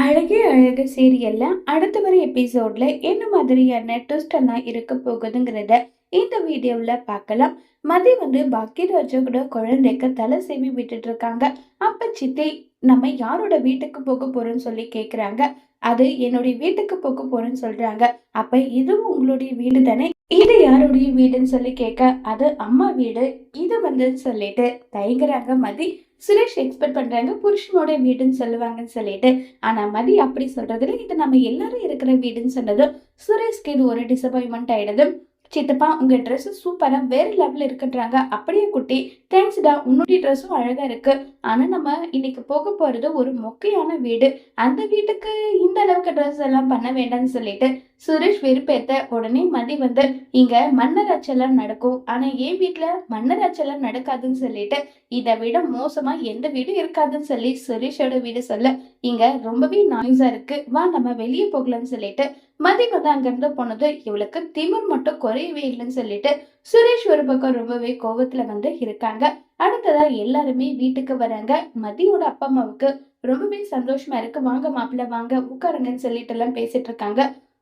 அழகே அழகு சீரியல்ல அடுத்த வர எபிசோட்ல என்ன மாதிரியான ட்விஸ்ட் எல்லாம் இருக்க போகுதுங்கிறத இந்த வீடியோல பார்க்கலாம். மதி பாக்கியராஜோட குழந்தைக்கு தலை சீவி விட்டுட்டு இருக்காங்க. அப்ப சித்தி, நம்ம யாரோட வீட்டுக்கு போக போறோம்னு சொல்லி கேக்குறாங்க. அது என்னுடைய வீட்டுக்கு போக போறேன்னு சொல்றாங்க. அப்ப இதுவும் உங்களுடைய வீடு தானே? இது யாருடைய வீடுன்னு சொல்லி கேட்க, அது அம்மா வீடு. இது சொல்லிட்டு தயங்குறாங்க மதி. சுரேஷ் எக்ஸ்பெக்ட் பண்றாங்க புருஷனோட வீடுன்னு சொல்லுவாங்கன்னு சொல்லிட்டு. ஆனா மதி அப்படி சொல்றதுல இது நம்ம எல்லாரும் இருக்கிற வீடுன்னு சொன்னது சுரேஷ்க்கு இது ஒரு டிசப்பாயின்மெண்ட் ஆயிடுது. சித்தப்பா, உங்க ட்ரெஸ் சூப்பரா வேற லெவல்ல இருக்குன்றாங்க. அப்படியே குட்டி, தேங்க்ஸ்டா, உன்னுடைய ட்ரெஸ்ஸும் அழகா இருக்கு. ஆனா நம்ம இன்னைக்கு போக போறது ஒரு மொக்கையான வீடு. அந்த வீட்டுக்கு இந்த அளவுக்கு ட்ரெஸ் எல்லாம் பண்ண வேண்டாம்னு சொல்லிட்டு சுரேஷ் வெறுப்பேத்த உடனே மதி இங்க மன்னராட்சியெல்லாம் நடக்கும். ஆனா என் வீட்டுல மன்னராட்சியெல்லாம் நடக்காதுன்னு சொல்லிட்டு இதை விட மோசமா எந்த வீடும் இருக்காதுன்னு சொல்லி சுரேஷோட வீடு சொல்ல, இங்க ரொம்பவே நாய்ஸா இருக்கு, வா நம்ம வெளியே போகலாம்னு சொல்லிட்டு மதி அங்கிருந்து போனது. இவளுக்கு திமிர் மட்டும் குறையவே இல்லைன்னு சொல்லிட்டு சுரேஷ் ஒரு பக்கம் ரொம்பவே கோபத்துல இருக்காங்க. அடுத்ததா எல்லாருமே வீட்டுக்கு வராங்க. மதியோட அப்பா அம்மாவுக்கு ரொம்பவே சந்தோஷமா இருக்கு. வாங்க மாப்பிள்ள, வாங்க உட்காருங்கன்னு சொல்லிட்டு எல்லாம் பேசிட்டு இருக்காங்க.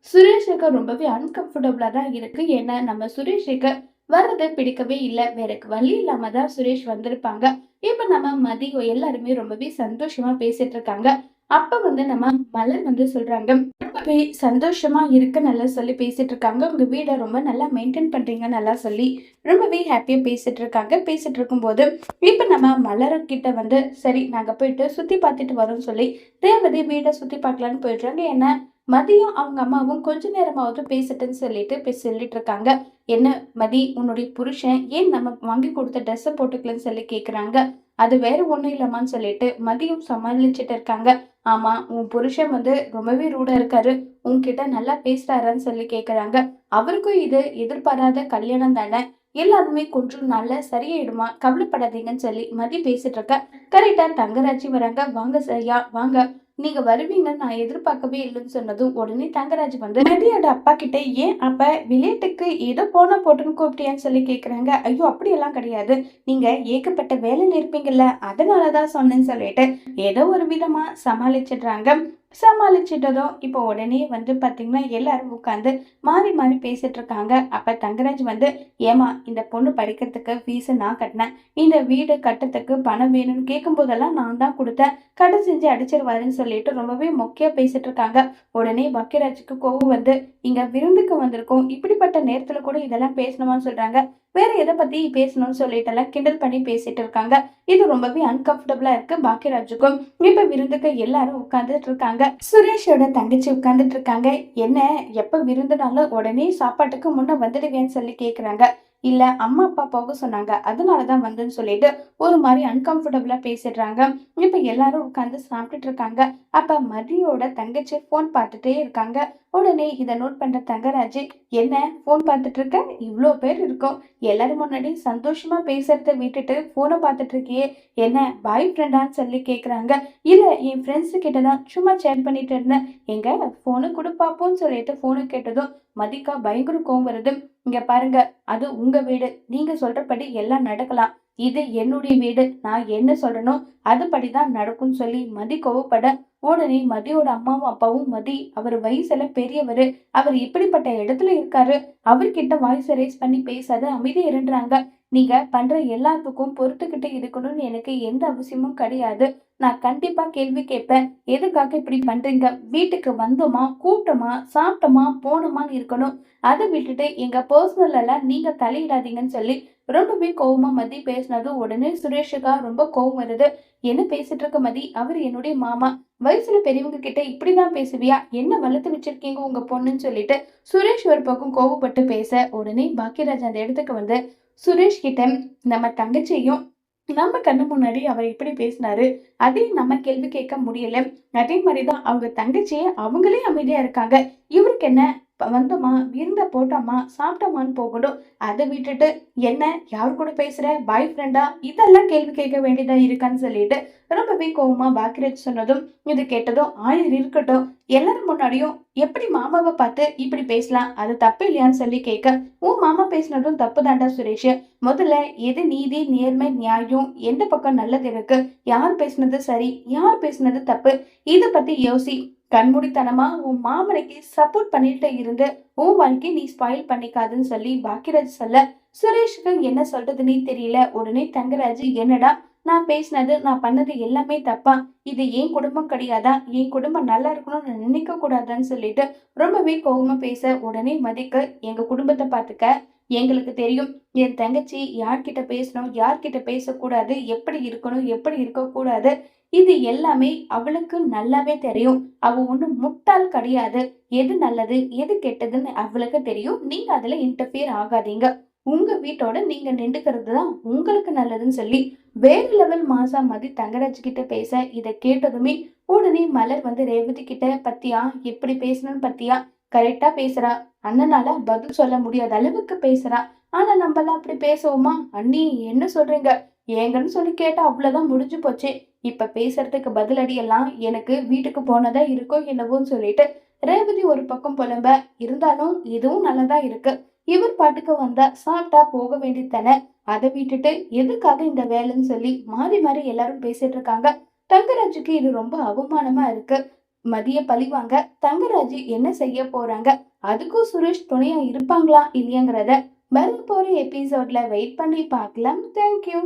சுரேஷுக்கு ரொம்பவே அன்கம்ஃபர்டபுளா தான் இருக்கு. ஏன்னா நம்ம சுரேஷுக்கு வர்றது பிடிக்கவே இல்லை. வேற வழி இல்லாம தான் சுரேஷ் வந்திருப்பாங்க. இப்ப நம்ம மதியம் எல்லாருமே ரொம்பவே சந்தோஷமா பேசிட்டு இருக்காங்க. அப்ப நம்ம மலர் சொல்றாங்க, ரொம்பவே சந்தோஷமா இருக்கு நல்லா சொல்லி பேசிட்டு இருக்காங்க. உங்க வீடை ரொம்ப நல்லா மெயின்டைன் பண்றீங்க நல்லா சொல்லி ரொம்பவே ஹாப்பியா பேசிட்டு இருக்காங்க. பேசிட்டு இருக்கும்போது இப்ப நம்ம மலர் கிட்ட சரி நாங்க போயிட்டு சுத்தி பார்த்துட்டு வரோம்னு சொல்லி ரேவதி வீட்டை சுத்தி பார்க்கலான்னு போயிடுறாங்க. ஏன்னா மதியம் அவங்க அம்மாவும் கொஞ்ச நேரமாவது பேசட்டுன்னு சொல்லிட்டு சொல்லிட்டு இருக்காங்க. என்ன மதி, உன்னுடைய புருஷன் ஏன் நம்ம வாங்கி கொடுத்த ட்ரெஸ்ஸை போட்டுக்கலன்னு சொல்லி கேக்குறாங்க. அது வேற ஒண்ணும் இல்லம்மான்னு சொல்லிட்டு மதியம் சமாளிச்சுட்டு இருக்காங்க. ஆமா, உன் புருஷன் ரொம்பவே ரூடா இருக்காரு, உன்கிட்ட நல்லா பேசுறாருன்னு சொல்லி கேக்குறாங்க. அவருக்கும் இது எதிர்பாராத கல்யாணம் தானே, எல்லாருமே கொஞ்சம் நாள்ல சரியாயிடுமா, கவலைப்படாதீங்கன்னு சொல்லி மதி பேசிட்டு இருக்க. கரெக்டா தங்கராஜி வராங்க. வாங்க சரியா வாங்க, நீங்க வருவீங்கன்னு நான் எதிர்பார்க்கவே இல்லைன்னு சொன்னதும் உடனே தங்கராஜ் நதியோட அப்பா கிட்ட, ஏன் அப்ப விளையாட்டுக்கு ஏதோ போன போட்டுன்னு கூப்பிட்டியான்னு சொல்லி கேக்குறாங்க. ஐயோ அப்படியெல்லாம் கிடையாது, நீங்க ஏகப்பட்ட வேலையில இருப்பீங்கல்ல அதனாலதான் சொன்னேன்னு சொல்லிட்டு ஏதோ ஒரு விதமா சமாளிச்சிடுறாங்க. சமாளிச்சிட்டதும் இப்போ உடனே பாத்தீங்கன்னா எல்லாரும் உட்காந்து மாறி மாறி பேசிட்டு இருக்காங்க. அப்ப தங்கராஜ் ஏமா, இந்த பொண்ணு படிக்கிறதுக்கு ஃபீஸ் நான் கட்டினேன், இந்த வீடு கட்டத்துக்கு பணம் வேணும்னு கேட்கும் போதெல்லாம் நான் தான் கொடுத்தேன், கடை செஞ்சு அடிச்சிருவாருன்னு சொல்லிட்டு ரொம்பவே மொக்கையா பேசிட்டு இருக்காங்க. உடனே பக்கியராஜுக்கு கோவம் இங்க விருந்துக்கு வந்திருக்கோம், இப்படிப்பட்ட நேரத்துல கூட இதெல்லாம் பேசணுமான்னு சொல்றாங்க. வேற எதை பத்தி பேசணும்னு சொல்லிட்டு எல்லாம் கிண்டல் பண்ணி பேசிட்டு இருக்காங்க. இது ரொம்பவே அன்கம்ஃபர்டபுளா இருக்கு பாக்கியராஜுக்கும். இப்ப விருந்துக்கு எல்லாரும் உட்கார்ந்துட்டு இருக்காங்க. சுரேஷோட தங்கச்சி உட்கார்ந்துட்டு இருக்காங்க. என்ன, எப்ப விருந்துனாலும் உடனே சாப்பாட்டுக்கு முன்ன வந்துடுவேன்னு சொல்லி கேக்குறாங்க. இல்ல அம்மா அப்பா போக சொன்னாங்க அதனாலதான் வந்துன்னு சொல்லிட்டு ஒரு மாதிரி அன்கம்ஃபர்டபுளா பேசிடுறாங்க. இப்ப எல்லாரும் உட்கார்ந்து சாப்பிட்டுட்டு இருக்காங்க. அப்ப மதியோட தங்கச்சி போன் பார்த்துட்டே இருக்காங்க. உடனே இதை நோட் பண்ற தங்கராஜ், என்ன போன் பார்த்துட்டு இருக்க, இவ்வளோ பேர் இருக்கோம், எல்லாரும் முன்னாடி சந்தோஷமா பேசுறத விட்டுட்டு போனை பார்த்துட்டு இருக்கியே, என்ன பாய் ஃப்ரெண்டான்னு சொல்லி கேக்குறாங்க. இல்ல, என் ஃப்ரெண்ட்ஸ் கிட்ட தான் சும்மா சேட் பண்ணிட்டு இருந்தேன், எங்க போனு கூட பாப்போம்னு சொல்லிட்டு போனு கேட்டதும் மதிக்கா பயங்கர கோவம் வருது. இங்க பாருங்க, அது உங்க வீடு, நீங்க சொல்றபடி எல்லாம் நடக்கலாம், இது என்னுடைய வீடு, நான் என்ன சொல்றேனோ அதுபடிதான் நடக்கும்னு சொல்லி மதி கோவப்பட, உடனே மதியோட அம்மாவும் அப்பாவும் அவர் வயசுல பெரியவர், அவர் இப்படிப்பட்ட இடத்துல இருக்காரு, அவர்கிட்ட வாய்ஸ் ரைஸ் பண்ணி பேசாத, அமைதி இருன்றாங்க. நீங்க பண்ற எல்லாத்துக்கும் பொறுத்துக்கிட்டு இருக்கணும்னு எனக்கு எந்த அவசியமும் கிடையாது, நான் கண்டிப்பா கேள்வி கேட்பேன், எதுக்காக இப்படி பண்றீங்க, வீட்டுக்கு வந்தோமா கூப்பிட்டோமா சாப்பிட்டோமா போனோமான்னு இருக்கணும், அதை விட்டுட்டு எங்க பர்சனல் எல்லாம் நீங்க தலையிடாதீங்கன்னு சொல்லி ரொம்பவே கோவமா மதி பேசினது. உடனே சுரேஷுக்கா ரொம்ப கோவம் வருது. என்ன பேசிட்டு இருக்க மதி, அவர் என்னுடைய மாமா, வயசுல பெரியவங்க கிட்ட இப்படிதான் பேசுவியா, என்ன வளர்த்து வச்சிருக்கீங்க உங்க பொண்ணுன்னு சொல்லிட்டு சுரேஷ் ஒரு பக்கம் கோவப்பட்டு பேச, உடனே பாக்கியராஜ் அந்த இடத்துக்கு சுரேஷ் கிட்ட, நம்ம தங்கச்சியும் நம்ம கண்ணு முன்னாடி அவர் எப்படி பேசினாரு, அதே நம்ம கேள்வி கேட்க முடியல, அதே மாதிரிதான் அவங்க தங்கச்சியே அவங்களே அமைதியா இருக்காங்க, இவருக்கு என்ன வந்தோமா, விருந்த போட்டோமா, சாப்பிட்டோமான்னு போகணும். அதை விட்டுட்டு என்ன யார் கூட பேசுற, பாய் ஃப்ரெண்டா, இதெல்லாம் கேள்வி கேட்க வேண்டியதா இருக்கான்னு சொல்லிட்டு ரொம்பவே கோவமா பாக்கியராஜ் சொன்னதும், இது கேட்டதும், ஆயிரம் இருக்கட்டும், எல்லாரும் முன்னாடியும் எப்படி மாமாவை பார்த்து இப்படி பேசலாம், அது தப்பு இல்லையான்னு சொல்லி கேட்க, உன் மாமா பேசினதும் தப்பு தாண்டா சுரேஷ். முதல்ல எது நீதி, நேர்மை, நியாயம், எந்த பக்கம் நல்லது இருக்கு, யார் பேசுனது சரி, யார் பேசுனது தப்பு, இத பத்தி யோசி. கண்மூடித்தனமா உன் மாமனுக்கு சப்போர்ட் பண்ணிட்டு இருந்து உன் வாழ்க்கை நீ ஸ்பாயில் பண்ணிக்காதுன்னு சொல்லி பாக்கியராஜ் சொல்ல, சுரேஷுக்கு என்ன சொல்றதுன்னே தெரியல. உடனே தங்கராஜ், என்னடா நான் பேசினது, நான் பண்ணது எல்லாமே தப்பா, இது என் குடும்பம் கிடையாதா, என் குடும்பம் நல்லா இருக்கணும்னு நினைக்க கூடாதான்னு சொல்லிட்டு ரொம்பவே கோவமா பேச, உடனே மதிக்கு, எங்க குடும்பத்தை பார்த்துக்க, எங்களுக்கு தெரியும் என் தங்கச்சி யார்கிட்ட பேசணும், யார்கிட்ட பேசக்கூடாது, எப்படி இருக்கணும், எப்படி இருக்கக்கூடாது, இது எல்லாமே அவளுக்கு நல்லாவே தெரியும். அவ ஒண்ணும் முட்டாள் கிடையாது. எது நல்லது எது கெட்டதுன்னு அவளுக்கு தெரியும். நீங்க அதுல இன்டர்ஃபியர் ஆகாதீங்க. உங்க வீட்டோட நீங்க நின்றுக்கிறது தான் உங்களுக்கு நல்லதுன்னு சொல்லி வேற லெவல் மாசா மதி தங்கராஜ் கிட்ட பேச, இதை கேட்டதுமே உடனே மலர் வந்து ரேவதி கிட்ட, பத்தியா எப்படி பேசணும்னு பத்தியா, கரெக்டா பேசுறா, அண்ணனால பதில் சொல்ல முடியாத அளவுக்கு பேசுறா, ஆனா நம்மளாம் அப்படி பேசுவோமா, அண்ணி என்ன சொல்றீங்க, ஏங்கன்னு சொல்லி கேட்டா அவ்வளவுதான், முடிஞ்சு போச்சு. இப்ப பேசுறதுக்கு பதிலடி எல்லாம் எனக்கு வீட்டுக்கு போனதா இருக்கோ என்னவோன்னு சொல்லிட்டு ரேவதி ஒரு பக்கம் புலம்ப, இருந்தாலும் இதுவும் நல்லதா இருக்கு, இவர் பாட்டுக்கு வந்தா சாப்பிட்டா போக வேண்டியது தானே, அதை விட்டுட்டு எதுக்காக இந்த வேலைன்னு சொல்லி மாறி மாறி எல்லாரும் பேசிட்டு இருக்காங்க. தங்கராஜுக்கு இது ரொம்ப அவமானமா இருக்கு. மதிய பழிவாங்க தங்கராஜ் என்ன செய்ய போறாங்க, அதுக்கும் சுரேஷ் துணையா இருப்பாங்களா இல்லையாங்கிறத வரப்போற எபிசோட்ல வெயிட் பண்ணி பார்க்கலாம். தேங்க்யூ.